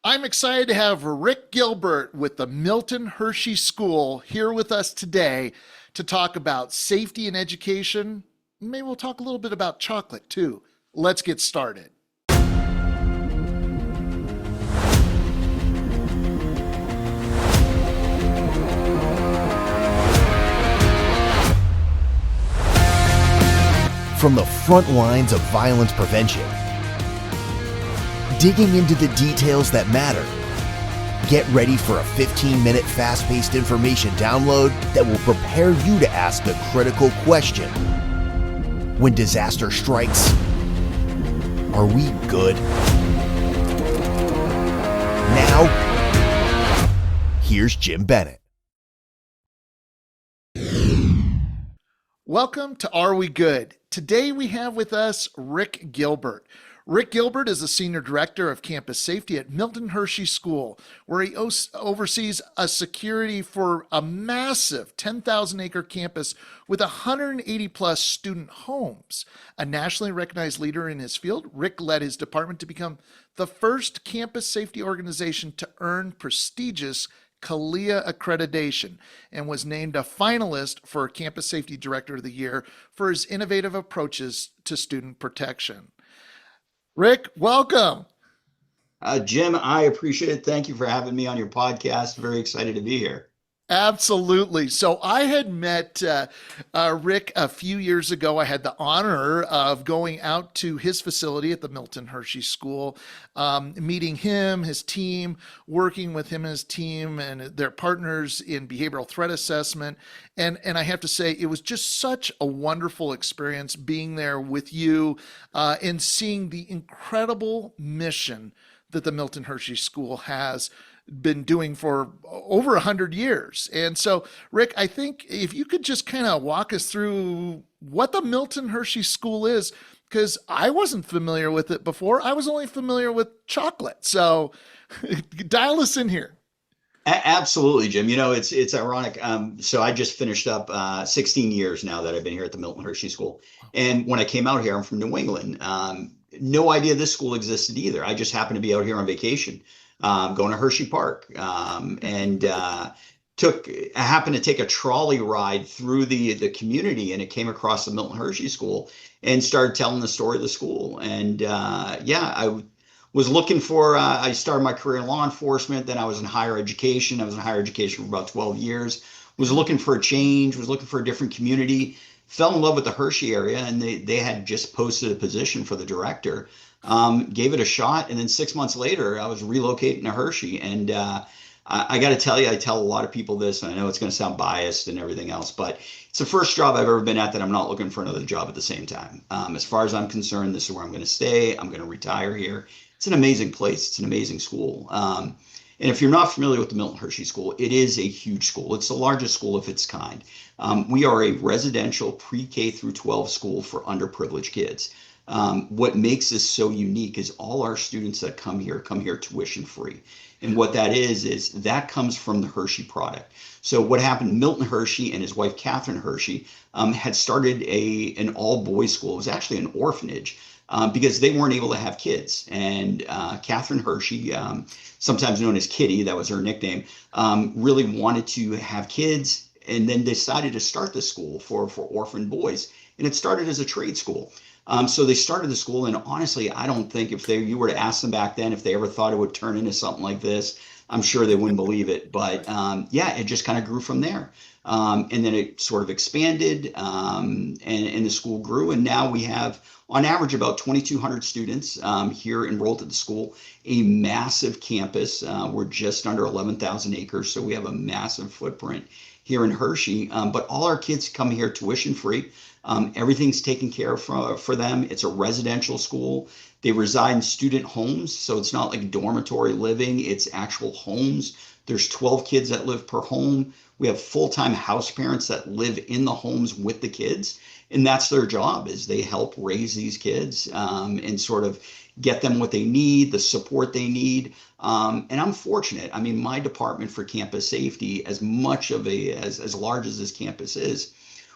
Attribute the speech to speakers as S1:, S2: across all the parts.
S1: I'm excited to have Rick Gilbert with the Milton Hershey School here with us today to talk about safety and education. Maybe we'll talk a little bit about chocolate too. Let's get started.
S2: From the front lines of violence prevention, digging into the details that matter. Get ready for a 15-minute fast-paced information download that will prepare you to ask the critical question. When disaster strikes, are we good? Now, here's Jim Bennett.
S1: Welcome to Are We Good? Today we have with us Rick Gilbert. Rick Gilbert is the Senior Director of Campus Safety at Milton Hershey School, where he oversees a security for a massive 10,000-acre campus with 180 plus student homes. A nationally recognized leader in his field, Rick led his department to become the first campus safety organization to earn prestigious CALIA accreditation and was named a finalist for Campus Safety Director of the Year for his innovative approaches to student protection. Rick, welcome.
S3: Jim, I appreciate it. Thank you for having me on your podcast. Very excited to be here.
S1: Absolutely. So I had met Rick a few years ago. I had the honor of going out to his facility at the Milton Hershey School, meeting him, his team, working with him and his team and their partners in behavioral threat assessment. And I have to say, it was just such a wonderful experience being there with you and seeing the incredible mission that the Milton Hershey School has been doing for over 100 years. And so, Rick, I think if you could just kind of walk us through what the Milton Hershey School is, because I wasn't familiar with it before. I was only familiar with chocolate. So dial us in here.
S3: Absolutely, Jim. You know, it's ironic. So I just finished up 16 years now that I've been here at the Milton Hershey School. And when I came out here, I'm from New England. No idea this school existed either. I just happened to be out here on vacation, going to Hershey Park, and I happened to take a trolley ride through the community, and it came across the Milton Hershey School and started telling the story of the school. And I was looking for, I started my career in law enforcement, then I was in higher education. I was in higher education for about 12 years, was looking for a change, was looking for a different community, fell in love with the Hershey area, and they had just posted a position for the director. Gave it a shot, and then 6 months later, I was relocating to Hershey. And I got to tell you, I tell a lot of people this, and I know it's going to sound biased and everything else, but it's the first job I've ever been at that I'm not looking for another job at the same time. As far as I'm concerned, this is where I'm going to stay. I'm going to retire here. It's an amazing place. It's an amazing school. And if you're not familiar with the Milton Hershey School, it is a huge school. It's the largest school of its kind. We are a residential pre-K through 12 school for underprivileged kids. What makes this so unique is all our students that come here tuition free. And what that is that comes from the Hershey product. So what happened, Milton Hershey and his wife, Catherine Hershey, had started an all boys school. It was actually an orphanage because they weren't able to have kids. And Catherine Hershey, sometimes known as Kitty, that was her nickname, really wanted to have kids, and then decided to start the school for orphan boys. And it started as a trade school. So they started the school, and honestly, I don't think you were to ask them back then if they ever thought it would turn into something like this, I'm sure they wouldn't believe it. But it just kind of grew from there. And then it sort of expanded, and the school grew. And now we have, on average, about 2,200 students here enrolled at the school, a massive campus. We're just under 11,000 acres, so we have a massive footprint here in Hershey. But all our kids come here tuition free. Everything's taken care of for them. It's a residential school. They reside in student homes, so it's not like dormitory living. It's actual homes. There's 12 kids that live per home. We have full-time house parents that live in the homes with the kids, and that's their job, is they help raise these kids and sort of get them what they need, the support they need. And I'm fortunate. I mean, my department for campus safety, as much of as large as this campus is,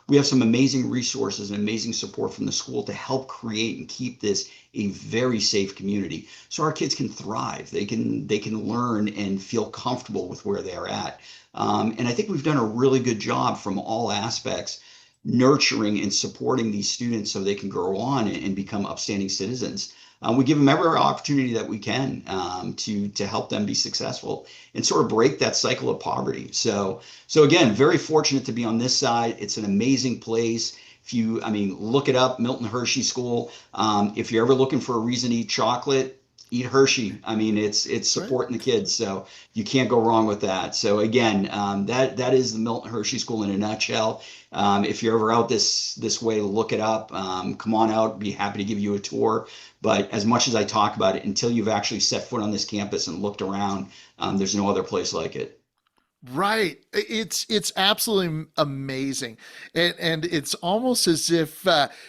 S3: we have some amazing resources and amazing support from the school to help create and keep this a very safe community so our kids can thrive. They can learn and feel comfortable with where they're at. And I think we've done a really good job from all aspects nurturing and supporting these students so they can grow on and become upstanding citizens. We give them every opportunity that we can to help them be successful and sort of break that cycle of poverty. So again, very fortunate to be on this side. It's an amazing place. If you, I mean, look it up, Milton Hershey School. If you're ever looking for a reason to eat chocolate, eat Hershey. I mean, it's supporting the kids, so you can't go wrong with that. So again, that is the Milton Hershey School in a nutshell. If you're ever out this way, look it up. Come on out. Be happy to give you a tour. But as much as I talk about it, until you've actually set foot on this campus and looked around, there's no other place like it.
S1: Right. It's absolutely amazing. And it's almost as if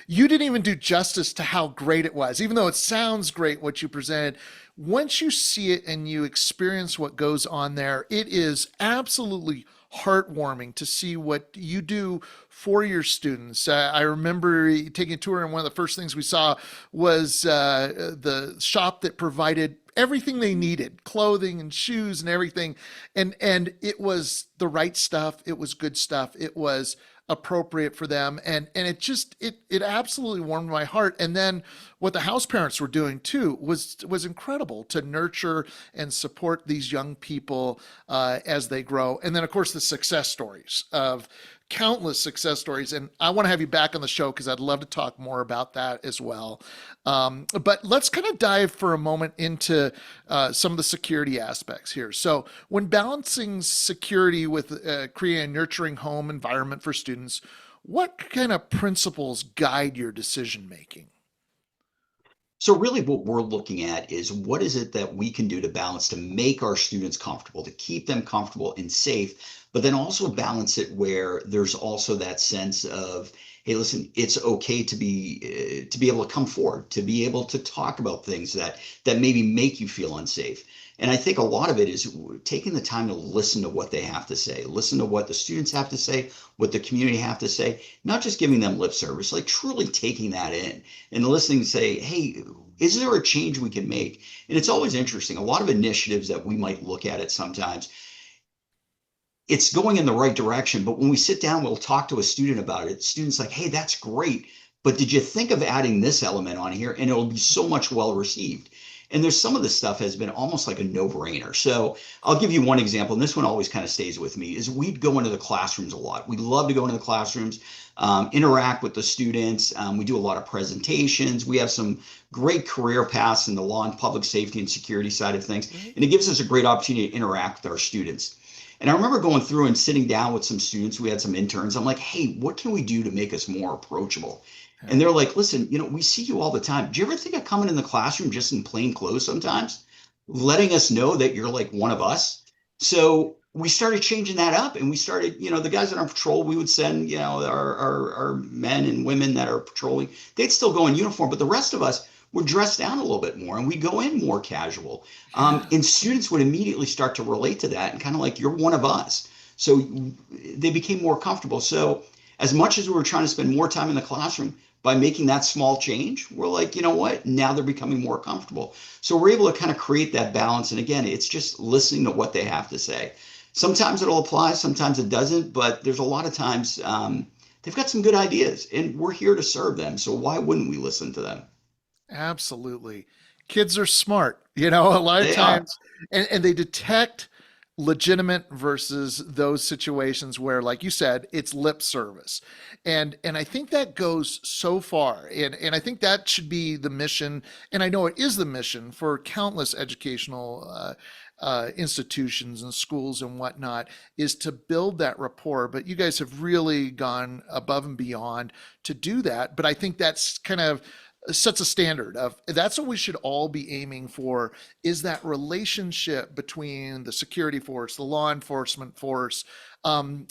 S1: you didn't even do justice to how great it was, even though it sounds great what you presented. Once you see it and you experience what goes on there, it is absolutely heartwarming to see what you do for your students. I remember taking a tour, and one of the first things we saw was the shop that provided everything they needed, clothing and shoes and everything. And it was the right stuff. It was good stuff. It was appropriate for them. And it absolutely warmed my heart. And then what the house parents were doing too was incredible to nurture and support these young people as they grow. And then of course the success stories of countless success stories. And I want to have you back on the show because I'd love to talk more about that as well. But let's kind of dive for a moment into some of the security aspects here. So when balancing security with creating a nurturing home environment for students, what kind of principles guide your decision making?
S3: So really what we're looking at is what is it that we can do to balance to make our students comfortable, to keep them comfortable and safe, but then also balance it where there's also that sense of, hey, listen, it's okay to be able to come forward, to be able to talk about things that maybe make you feel unsafe. And I think a lot of it is taking the time to listen to what they have to say, listen to what the students have to say, what the community have to say, not just giving them lip service, like truly taking that in and listening to say, hey, is there a change we can make? And it's always interesting. A lot of initiatives that we might look at it sometimes, it's going in the right direction. But when we sit down, we'll talk to a student about it. Students like, hey, that's great. But did you think of adding this element on here? And it'll be so much well received. And there's some of this stuff has been almost like a no-brainer. So I'll give you one example, and this one always kind of stays with me, is we'd go into the classrooms a lot. We love to go into the classrooms, interact with the students. We do a lot of presentations. We have some great career paths in the law and public safety and security side of things. And it gives us a great opportunity to interact with our students. And I remember going through and sitting down with some students. We had some interns. I'm like, hey, what can we do to make us more approachable? And they're like, listen, we see you all the time. Do you ever think of coming in the classroom just in plain clothes sometimes, letting us know that you're like one of us? So we started changing that up, and we started, the guys on our patrol, we would send, our men and women that are patrolling, they'd still go in uniform, but the rest of us would dress down a little bit more, and we go in more casual. And students would immediately start to relate to that and kind of like, you're one of us. So they became more comfortable. So as much as we were trying to spend more time in the classroom, by making that small change, we're like, you know what? Now they're becoming more comfortable. So we're able to kind of create that balance. And again, it's just listening to what they have to say. Sometimes it'll apply, sometimes it doesn't, but there's a lot of times they've got some good ideas, and we're here to serve them. So why wouldn't we listen to them?
S1: Absolutely. Kids are smart, a lot of
S3: They are.
S1: times, and they detect legitimate versus those situations where, like you said, it's lip service. And I think that goes so far. And I think that should be the mission. And I know it is the mission for countless educational institutions and schools and whatnot, is to build that rapport. But you guys have really gone above and beyond to do that. But I think that's kind of sets a standard of that's what we should all be aiming for, is that relationship between the security force, the law enforcement force, and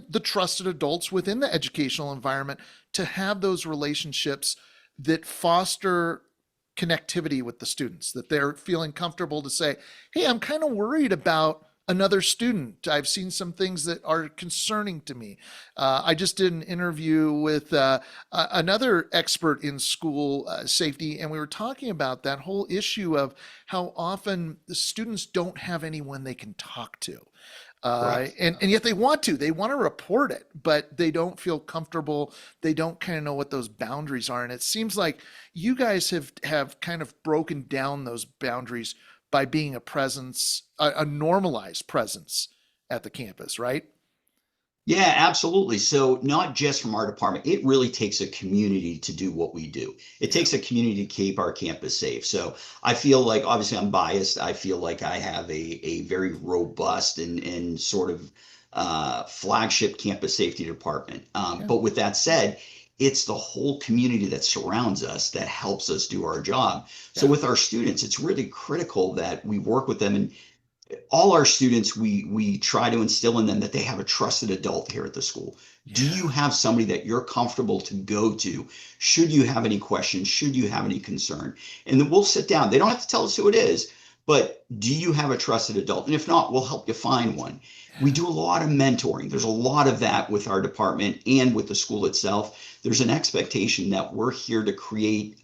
S1: the trusted adults within the educational environment, to have those relationships that foster connectivity with the students, that they're feeling comfortable to say, hey, I'm kind of worried about another student. I've seen some things that are concerning to me. I just did an interview with another expert in school safety, and we were talking about that whole issue of how often the students don't have anyone they can talk to.
S3: Correct.
S1: And yet they want to report it, but they don't feel comfortable. They don't kind of know what those boundaries are. And it seems like you guys have kind of broken down those boundaries by being a presence, a normalized presence at the campus, right?
S3: Yeah, absolutely. So not just from our department, it really takes a community to do what we do. It
S1: Yeah.
S3: takes a community to keep our campus safe. So I feel like, obviously I'm biased. I feel like I have a very robust and sort of flagship campus safety department.
S1: Yeah.
S3: But with that said, it's the whole community that surrounds us that helps us do our job. So
S1: Yeah.
S3: with our students, it's really critical that we work with them, and all our students, we try to instill in them that they have a trusted adult here at the school. Do
S1: Yeah.
S3: you have somebody that you're comfortable to go to should you have any questions, should you have any concern? And then we'll sit down. They don't have to tell us who it is, but do you have a trusted adult? And if not, we'll help you find one. We
S1: Yeah.
S3: do a lot of mentoring. There's a lot of that with our department and with the school itself. There's an expectation that we're here to create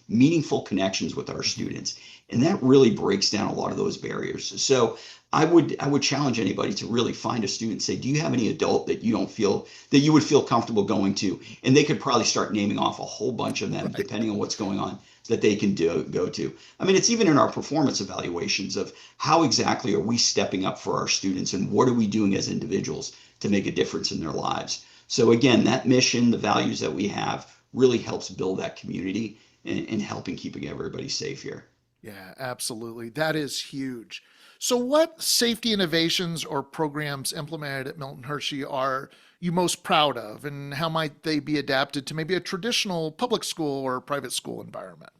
S3: meaningful connections with our students, and that really breaks down a lot of those barriers. So I would challenge anybody to really find a student and say, do you have any adult that you don't feel that you would feel comfortable going to? And they could probably start naming off a whole bunch of them,
S1: Right.
S3: depending on what's going on, that they can go to. I mean, it's even in our performance evaluations of how exactly are we stepping up for our students, and what are we doing as individuals to make a difference in their lives. So again, that mission, the values that we have, really helps build that community and helping keeping everybody safe here.
S1: Yeah, absolutely. That is huge. So, what safety innovations or programs implemented at Milton Hershey are you most proud of, and how might they be adapted to maybe a traditional public school or private school environment?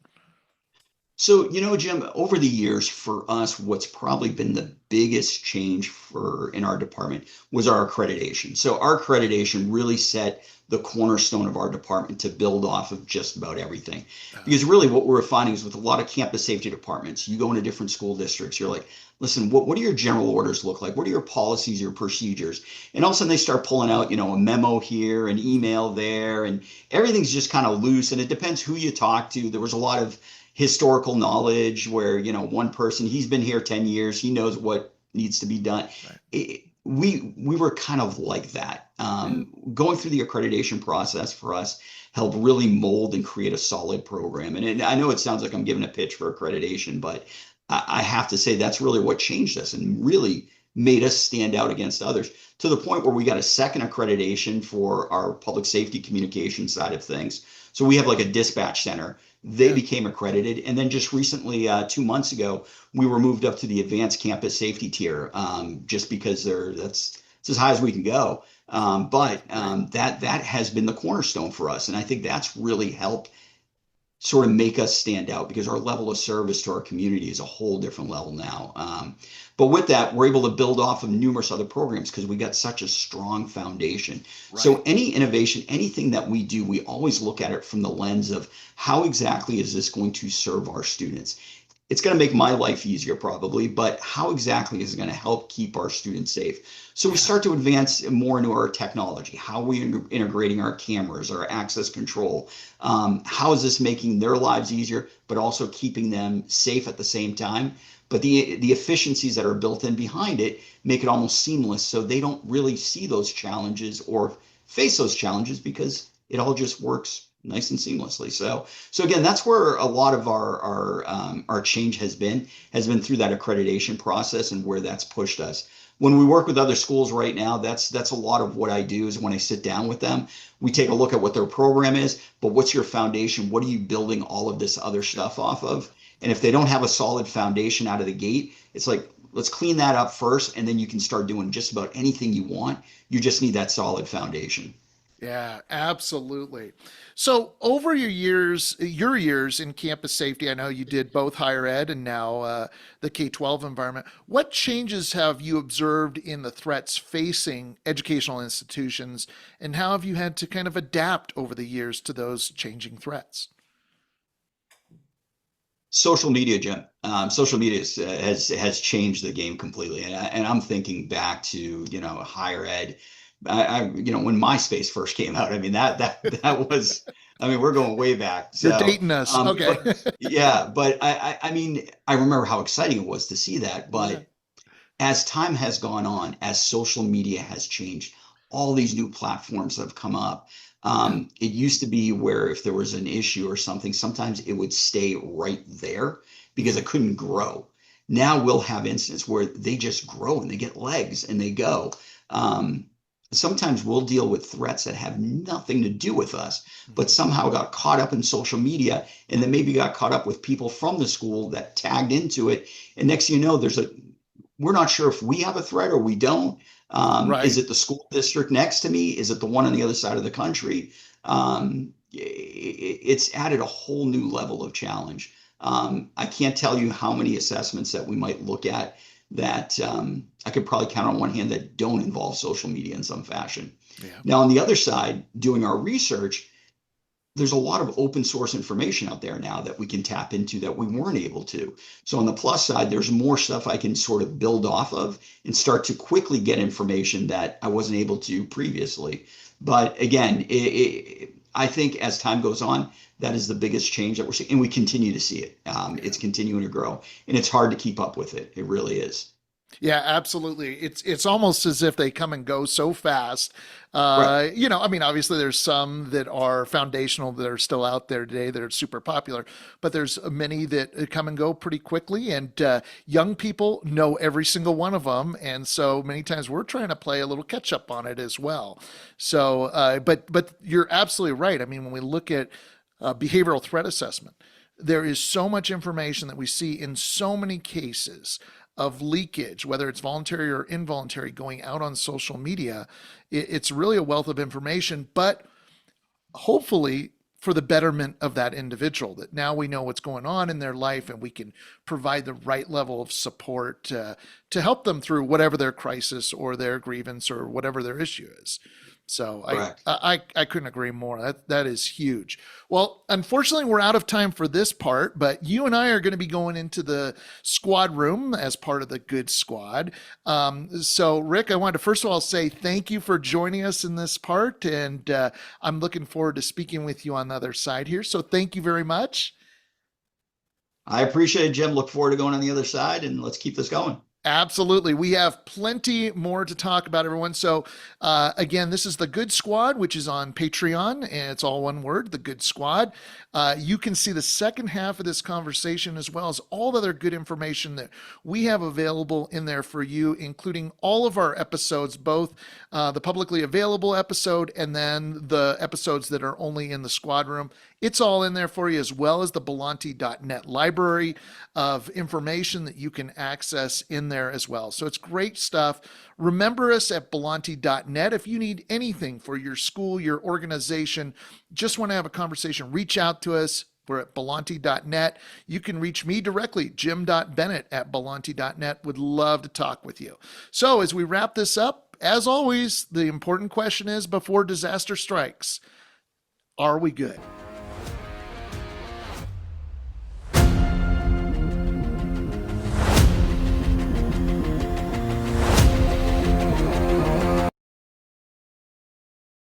S3: So, Jim, over the years for us, what's probably been the biggest change for in our department was our accreditation. So our accreditation really set the cornerstone of our department to build off of just about everything. Because really what we're finding is with a lot of campus safety departments, you go into different school districts, you're like, listen, what do your general orders look like? What are your policies, your procedures? And all of a sudden they start pulling out, a memo here, an email there, and everything's just kind of loose. And it depends who you talk to. There was a lot of historical knowledge where one person, he's been here 10 years, he knows what needs to be done.
S1: Right.
S3: We were kind of like that.
S1: Yeah.
S3: Going through the accreditation process for us helped really mold and create a solid program. And I know it sounds like I'm giving a pitch for accreditation, but I have to say that's really what changed us and really made us stand out against others, to the point where we got a second accreditation for our public safety communication side of things. So we have like a dispatch center. They
S1: Yeah.
S3: became accredited. And then just recently, 2 months ago, we were moved up to the advanced campus safety tier, just because that's it's as high as we can go. That has been the cornerstone for us. And I think that's really helped sort of make us stand out, because our level of service to our community is a whole different level now. But with that, we're able to build off of numerous other programs because we got such a strong foundation.
S1: Right.
S3: So any innovation, anything that we do, we always look at it from the lens of how exactly is this going to serve our students? It's going to make my life easier probably, but how exactly is it going to help keep our students safe? So we
S1: Yeah.
S3: start to advance more into our technology. How are we integrating our cameras, our access control? How is this making their lives easier, but also keeping them safe at the same time? But the efficiencies that are built in behind it make it almost seamless, so they don't really see those challenges or face those challenges, because it all just works nice and seamlessly. So again, that's where a lot of our change has been through that accreditation process, and where that's pushed us. When we work with other schools right now, that's a lot of what I do. Is when I sit down with them, we take a look at what their program is, but what's your foundation? What are you building all of this other stuff off of? And if they don't have a solid foundation out of the gate, it's like, let's clean that up first, and then you can start doing just about anything you want. You just need that solid foundation.
S1: Yeah, absolutely. So over your years in campus safety, I know you did both higher ed and now the K-12 environment. What changes have you observed in the threats facing educational institutions, and how have you had to kind of adapt over the years to those changing threats?
S3: Social media, Jim. Social media has changed the game completely, and I'm thinking back to higher ed. When MySpace first came out, I mean that was, I mean, we're going way back.
S1: You're
S3: So,
S1: dating us. Okay.
S3: but yeah, but I mean, I remember how exciting it was to see that.
S1: Yeah.
S3: But as time has gone on, as social media has changed, all these new platforms have come up.
S1: Yeah.
S3: It used to be where if there was an issue or something, sometimes it would stay right there because it couldn't grow. Now we'll have instances where they just grow and they get legs and they go. Um, Sometimes we'll deal with threats that have nothing to do with us, but somehow got caught up in social media and then maybe got caught up with people from the school that tagged into it. And next thing you know, we're not sure if we have a threat or we don't.
S1: Right.
S3: Is it the school district next to me? Is it the one on the other side of the country? It's added a whole new level of challenge. I can't tell you how many assessments that we might look at that I could probably count on one hand that don't involve social media in some fashion.
S1: Yeah.
S3: Now, on the other side, doing our research, there's a lot of open source information out there now that we can tap into that we weren't able to. So on the plus side, there's more stuff I can sort of build off of and start to quickly get information that I wasn't able to previously. But again, I think as time goes on, that is the biggest change that we're seeing, and we continue to see it. It's continuing to grow, and it's hard to keep up with it. It really is.
S1: Yeah, absolutely. It's almost as if they come and go so fast.
S3: Right.
S1: I mean, obviously there's some that are foundational that are still out there today that are super popular, but there's many that come and go pretty quickly. And young people know every single one of them, and so many times we're trying to play a little catch up on it as well. So, but you're absolutely right. I mean, when we look at behavioral threat assessment, there is so much information that we see in so many cases of leakage, whether it's voluntary or involuntary, going out on social media. It's really a wealth of information, but hopefully for the betterment of that individual, that now we know what's going on in their life and we can provide the right level of support to help them through whatever their crisis or their grievance or whatever their issue is. So
S3: Correct.
S1: I couldn't agree more. That is huge. Well, unfortunately, we're out of time for this part, but you and I are going to be going into the squad room as part of the Good Squad. So, Rick, I wanted to first of all say thank you for joining us in this part, and I'm looking forward to speaking with you on the other side here. So, thank you very much.
S3: I appreciate it, Jim. Look forward to going on the other side, and let's keep this going.
S1: Absolutely. We have plenty more to talk about, everyone. So, again, this is the Good Squad, which is on Patreon, and it's all one word, the Good Squad. You can see the second half of this conversation as well as all the other good information that we have available in there for you, including all of our episodes, both the publicly available episode and then the episodes that are only in the squad room. It's all in there for you, as well as the Belanti.net library of information that you can access in there as well. So it's great stuff. Remember us at Belanti.net. If you need anything for your school, your organization, just want to have a conversation, reach out to us. We're at Belanti.net. You can reach me directly, jim.bennett at Belanti.net. Would love to talk with you. So as we wrap this up, as always, the important question is, before disaster strikes, are we good?